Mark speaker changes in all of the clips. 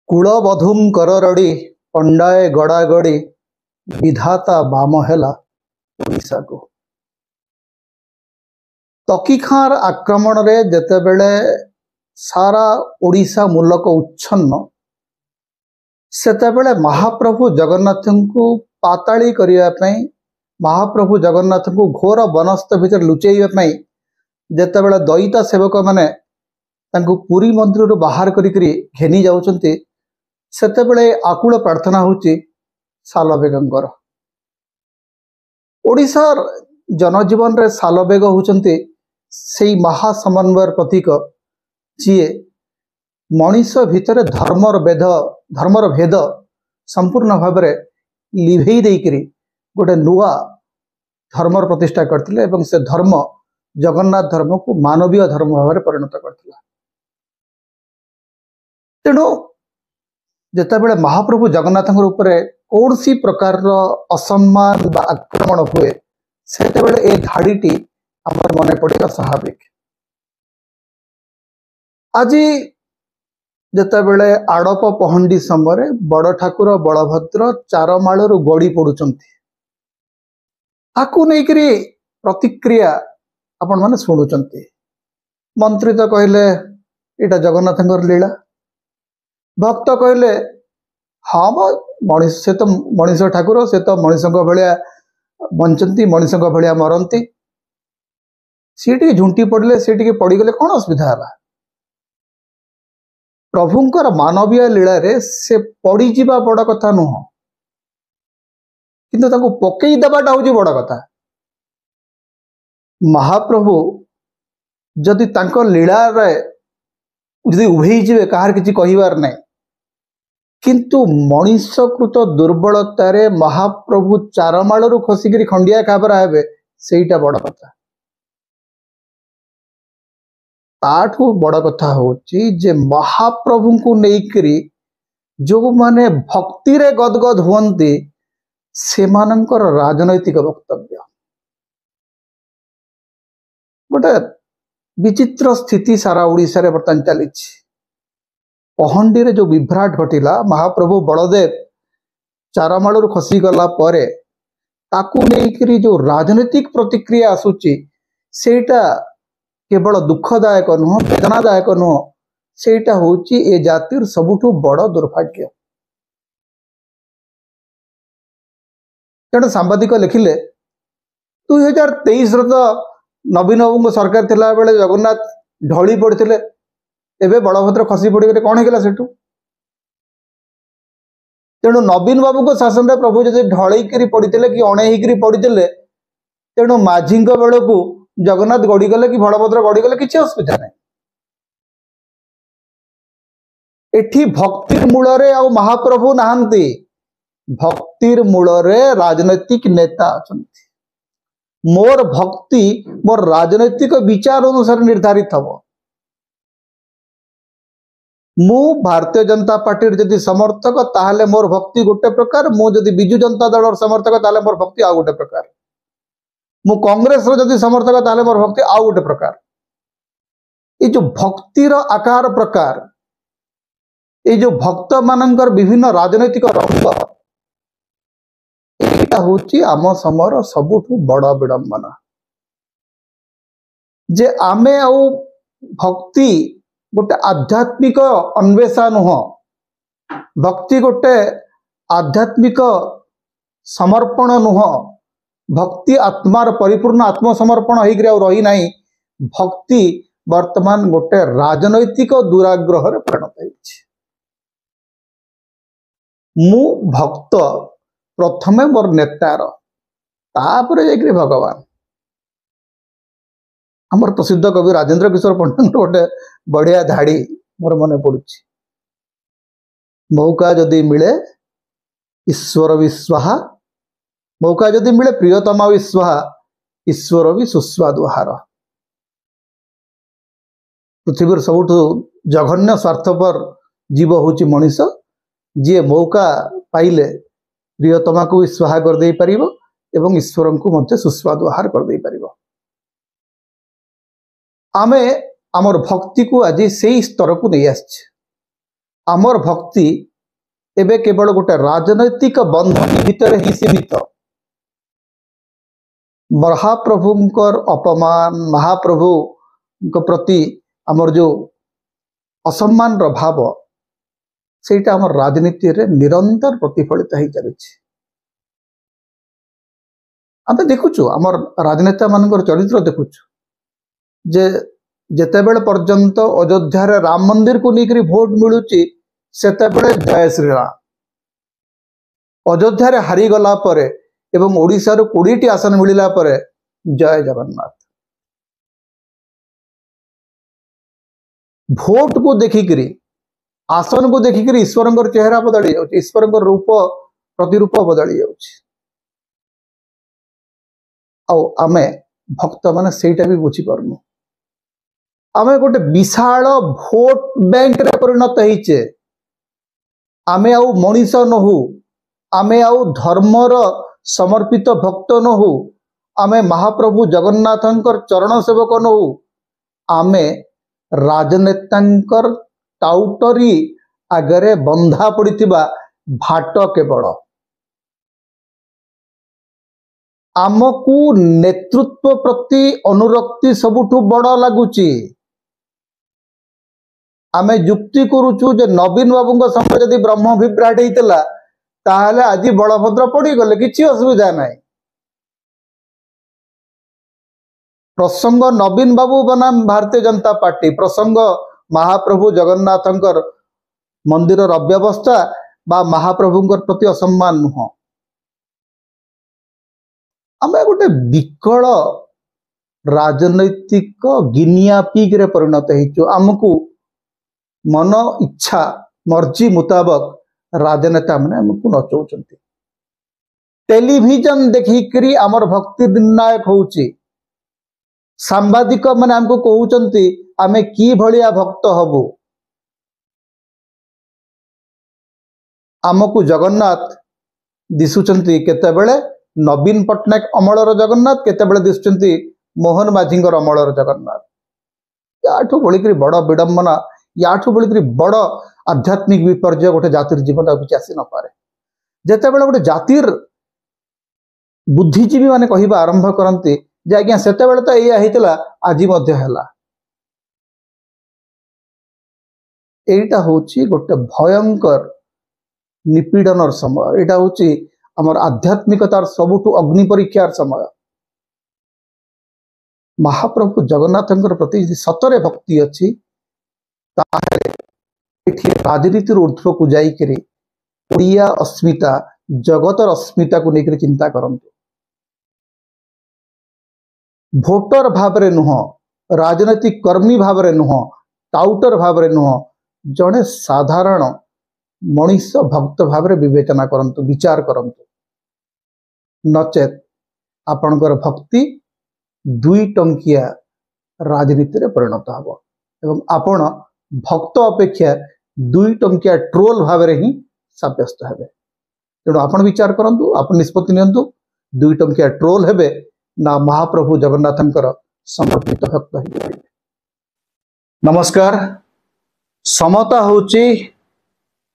Speaker 1: कूलबधूम कररड़ी पंडाए गड़ागड़ी विधाता बाम हेला ओडिशा को। तकीखार आक्रमण रे जेतेबेले सारा ओडिशा मूलक उच्छन्न सेतेबेले महाप्रभु जगन्नाथ को पाताली करिया पई महाप्रभु जगन्नाथ को घोर वनस्थ भितर लुचेइबा पई जेतेबेले दैता सेवक माने तांको पुरी मंदिर बाहर करी घेनी जाउचंती सेतेबेले आकुल प्रार्थना होची सालबेगंकर। ओडिशार जनजीवन रे सालबेग होचंती सेई महासमन्वयर प्रतीक जिए मनीष भितर धर्मर भेद संपूर्ण भाव में लिभेई देकरी गोटे नुआ धर्मर प्रतिष्ठा करथिले एवं से धर्म जगन्नाथ धर्म को मानवीय धर्म भाव में परिणत करथिला। तेणु जेतेबेले महाप्रभु जगन्नाथ ऊपर कौन सी प्रकार असम्मान बा आक्रमण हुए सेतेबेले ए धाड़ीटी आमर मने पड़ेगा स्वाभाविक। आज जेतेबेले आड़प पहंडी समय बड़ ठाकुर बलभद्र चारमालू गड़ी पड़ुचंती ताकू नेकरी प्रतिक्रिया आपण माने शुणुचंती। मंत्री तो कहले एटा जगन्नाथ लीला, भक्त कहले हाँ मनीष से तो मनीष ठाकुर से तो मनीष भाया बंचती मनीष भाया मरती सी झुंटी पड़े सी पड़गले कौन असुविधा है। प्रभुंकर मानवीय लीला रे से पड़ीजा बड़ कथा नुह किंतु पकई देवाटा हूँ बड़ कथा। महाप्रभु जदि तांको लीला रे जदि उभे जीवे कहार किसी कहिबार नहीं किंतु मनीषकृत दुर्बलतार महाप्रभु चारमालू खसिकी खंडिया खाबरा हे सेटा बड़ कथा। ताठू बड़ कथा होची जे महाप्रभु को लेकरी जो माने भक्ति रे गदगद हुअंती सेमानंकर राजनैतिक वक्तव्य गोटे विचित्र स्थिति सारा ओडिशा रे बर्तमान चली। पहंडी रे जो विभ्राट घटिला महाप्रभु बलदेव चारमालू खसी गला परे ताकू लेकरी जो राजनैतिक प्रतिक्रिया आसुची सेटा केवल दुखदायक नुह वेदनादायक नुह सेटा होची ए जातिर सबुठु बड़ दुर्भाग्य। जड़े सांबादिक लिखिले 2023 तो नवीन बाबू सरकार थिला बेले जगन्नाथ ढली पड़ते एवं बलभद्र खसी पड़े कौन होगा सेठू। तेणु नवीन बाबू को शासन रे प्रभु जब ढलईकरी पड़ते कि अणेईकरी पड़ते तेणु माझी बेल को जगन्नाथ गड़ीगले कि बलभद्र गड़ीगले किसी असुविधा नहीं। एठी भक्तिर मूल रे आ महाप्रभु नहांती भक्तिर मूल रे राजनैतिक नेता अछंती। मोर भक्ति मोर राजनैतिक विचार अनुसार निर्धारित हम। मु भारतीय जनता पार्टी जदि समर्थक ताहले मोर भक्ति गोटे प्रकार, मु जदि बिजु जनता दल समर्थक ताहले मोर भक्ति आ गोटे प्रकार, मु कांग्रेस रो जदि समर्थक ताहले मोर भक्ति आ गोटे प्रकार। ये जो भक्तिर आकार प्रकार ये जो भक्त मानकर विभिन्न राजनैतिक रंग एटा होची आम समर सबुठु बड़ विडंबना जे आमे आउ भक्ति गोटे आध्यात्मिक अन्वेषा नुह, भक्ति गोटे आध्यात्मिक समर्पण नुह, भक्ति आत्मार परिपूर्ण आत्मसमर्पण हो रही नहीं। भक्ति वर्तमान गोटे राजनैतिक दुराग्रह रे परिणत होइछि। मु भक्त प्रथमे मोर नेतार तापर जाकरी भगवान। हमर प्रसिद्ध कवि राजेंद्र किशोर पंडित गोटे बढ़िया धाड़ी मोर मन पड़ुछि, मौका जदि मिले ईश्वर विश्वाहा, मौका जदि मिले प्रियतमा विश्वाहा, ईश्वर भी सुस्वादुहार। पृथ्वी सबुठु जघन्य स्वार्थपर जीव होची मनीष, जी मौका पाइले प्रियतमा को भी स्वाहा कर दे परिबो एवं ईश्वर को मध्य सुस्वादुहार कर दे परिबो। आमे आमर भक्ति को आज से स्तर को नहीं आस आमर भक्ति एबे केवल गोटे राजनैतिक बंधन भितर ही सीमित। महाप्रभुंकर अपमान महाप्रभु प्रति आमर जो असम्मान रो भाव सेटा आमर राजनीति रे निरंतर प्रतिफलित हो चली। आम देखुचु आमर राजनेता मानकर चरित्र देखुचु जे जेतेबेले पर्यंत अयोध्या रे राम मंदिर को लेकर भोट मिलुची सेतेबेले जय श्री राम। अयोध्या रे हारी गला परे एवं ओडिशा रो 20 टी आसन मिलिला परे जय जगन्नाथ। भोट को देखिकरी आसन को देखिकरी ईश्वरंकर चेहरा बदली जाउची, ईश्वरंकर रूप प्रतिरूप बदली जाउची। आमे भक्त माने सेटा भी बुझी पारनु। आमे गोटे विशाल भोट बैंक रे परिणत होइचे। आमे आउ मनीष नहु, आमे आउ धर्मर समर्पित भक्त नहु, आमे महाप्रभु जगन्नाथंकर चरण सेवक नहु, आमे राजनेतांकर टाउटरी आगरे बंधा पड़िथिबा भाट केवल। आमकू नेतृत्व प्रति अनुरक्ति सबुठु बड़ लागुची। आमे युक्ति करूचु जे नवीन बाबू समय जदि ब्रह्म विभ्राट होता ताहले आज बलभद्र पड़ी गले किसी असुविधा नहीं। प्रसंग नवीन बाबू बनाम भारतीय जनता पार्टी, प्रसंग महाप्रभु जगन्नाथंकर मंदिर अव्यवस्था बा महाप्रभुंकर प्रति असम्मान नुह। आमे गोटे विकल राजनैतिक गिनिया पिग रे परिणत होइछु। आमको मन इच्छा मर्जी मुताबक राजनेता माने हमको नचौचंती। टेलीविजन देखिकरी आमर भक्ति निर्णायक होउची। सांबादिक माने हमको कहउचंती आमे की भलिया भक्त हबु। आमको जगन्नाथ दिसुचंती केतेबेले नवीन पट्टनायक अमलर जगन्नाथ, केतेबेले दिसुचंती मोहन माझींकर अमलर जगन्नाथ। याठू बोलिकरी बड़ विडंबना, याठू बोलिकरी बड़ आध्यात्मिक विपर्जय गोटे जातिर जीवन किसी आसी न पारे। जेतेबेले गोटे जातिर बुद्धिजीवी माने कहिबा आरंभ करंती जे आज्ञा सेतेबेले तो एया हेतिला आज मध्य हैला। एटा होची गोटे भयंकर निपीड़नर समय। एटा होची हमर आध्यात्मिकतार सबुठु अग्नि परीक्षार समय। महाप्रभु जगन्नाथंकर प्रति सतरे भक्ति अच्छी ताहले एठी राजनीतिर ऊर्ध्व को जाई करी ओडिया अस्मिता जगतर अस्मिता को लेकर चिंता करंतु। भोटर भावरे नुह, राजनैतिक कर्मी भावरे नुह, टाउटर भावरे नुह, जड़े साधारण मनीष भक्त भावरे विवेचना करंतु, विचार करंतु। नचेत आपणकर भक्ति 2 टंकिया राजनीति रे परिणत हबो एवं आपण भक्त अपेक्षा 2 टंकिया ट्रोल भावरे ही साब्यस्त हेबे। तेणु आपण विचार करंतु, आपण निष्पत्ति नियंतु। 2 टंकिया ट्रोल हेबे ना महाप्रभु जगन्नाथंकर समर्पित भक्त हेबे। नमस्कार। समता होची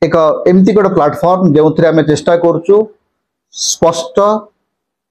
Speaker 1: एक एमती गोटे प्लाटफॉर्म जो चेष्टा करूँ स्पष्ट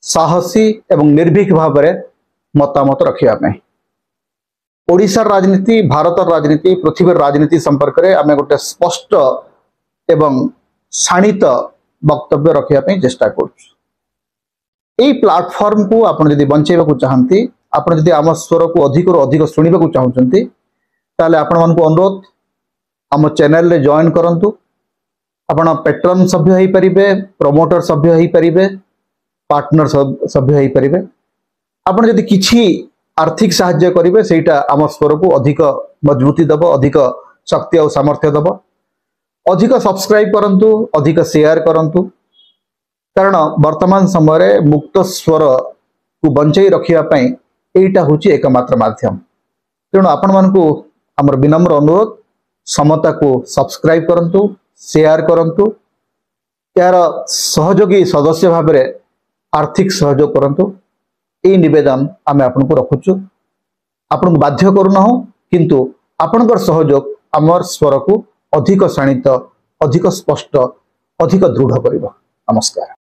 Speaker 1: साहसी एवं निर्भीक भाव में मतामत रखा। ओडिशार राजनीति, भारतर राजनीति, पृथ्वी राजनीति संपर्क में आम गोटे स्पष्ट एवं शाणित वक्तव्य रखापी चेष्टा करूँ। यही प्लाटफॉर्म को आपड़ जब बंचाइबा चाहती, आपड़ जब आम स्वर को अधिक अधिक शुणा चाहते ताले आपण मानक अनुरोध आम चैनल रे जॉइन करंतु। आपण पेट्रन सभ्य होई परिबे, प्रमोटर सभ्य होई परिबे, पार्टनर सभ्य होई परिबे। आपण जदि किछि आर्थिक सहायता करिवे सेटा आम स्वर को अधिक मजबूती दबो, अधिक शक्ति और सामर्थ्य दबो। अधिक सब्सक्राइब करंतु, अधिक शेयर करंतु, कारण वर्तमान समय रे मुक्त स्वर को बंचाई रखिया पई एटा होची एकमात्र माध्यम। तेणु आपण मानकु हमर विनम्र अनुरोध समता को सब्सक्राइब करंतु, शेयर करंतु, यार सहयोगी सदस्य भाव में आर्थिक सहयोग करंतु। ए निवेदन आमे आपन को रखुछु। आपन को बाध्य करू ना हो, किंतु आपनकर सहयोग हमर स्वर को अधिक शाणित अधिक स्पष्ट अधिक दृढ़ करिब। नमस्कार।